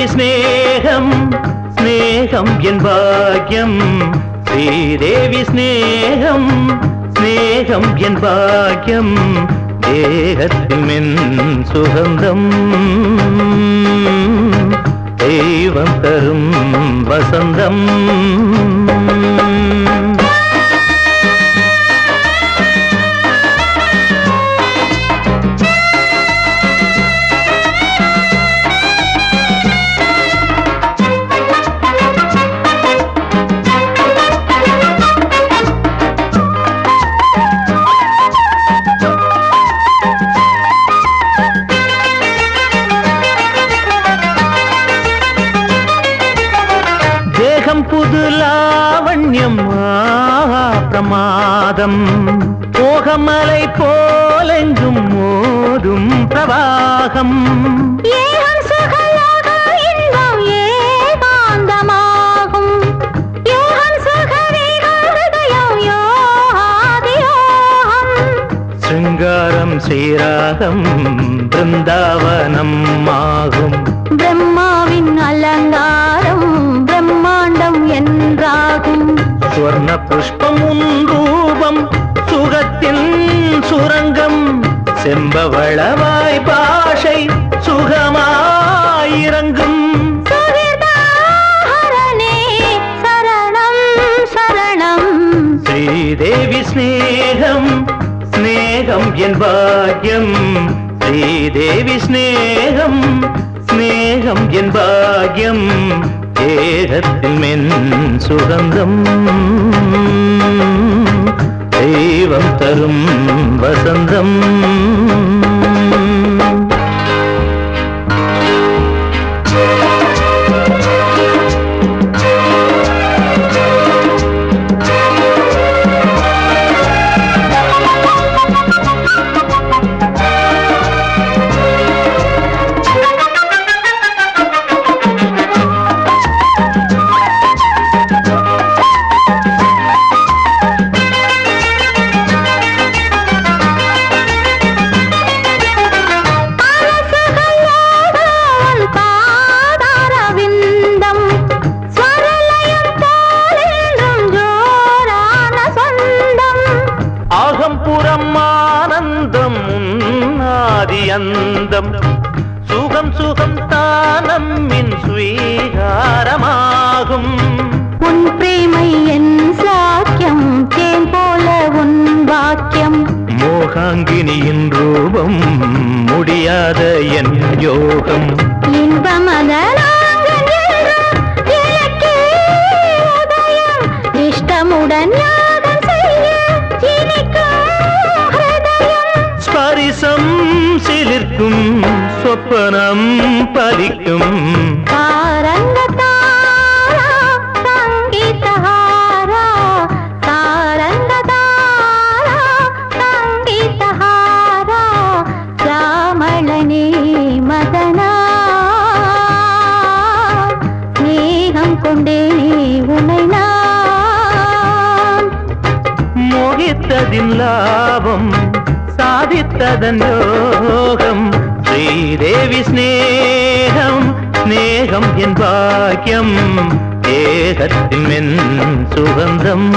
ஸ்ரீதேவி ஸ்நேகம் ஸ்நேகம் என் பாக்யம் ஸ்ரீதேவி ஸ்நேகம் ஸ்நேகம் என் பாக்யம் தேகத்தில் மென் சுகந்தம் தெய்வம் தரும் வசந்தம் புது லாவண்யம் பிரமாதம் போகமலை போலெங்கும் மோதும் பிரவாகம் சிங்காரம் ஸ்ரீராகம் பிருந்தாவனம் ஆகும் பிரம்மாவின் அலங்காரம் பிரம்மாண்டம் என்றாகும் ஸ்வர்ண புஷ்பம் ரூபம் சுகத்தின் சுரங்கம் செம்பவளவாய் பாஷை சுகமாயிரங்கும் சரணம் சரணம் ஸ்ரீதேவி ஸ்நேகம் ஸ்நேகம் என் பாக்யம் ஸ்ரீதேவி ஸ்நேகம் ஸ்நேகம் என் பாக்யம் தேகத்தில் மென் சுகந்தம் தெய்வம் தரும் வசந்தம் ஆனந்தம் ஆதியந்தம் சுகம் சுகம் தானம்மின் ஸ்வீகாரமாகும் உன் பிரேமை என் சாக்கியம் தேன் போல உன் வாக்கியம் மோகாங்கினியின் ரூபம் முடியாத என் யோகம் இஷ்டமுடன் ஸ்பரிசம் சிலிர்க்கும் சொப்பனம் பலிக்கும் ராமளனே மதனா ஸ்நேகம் கொண்டே உனை நான் மோகித்ததின் லாபம் சாதித்ததன் யோகம் ஸ்ரீதேவி ஸ்நேகம் ஸ்நேகம் என் பாக்யம் தேகத்தில் மென் சுகந்தம்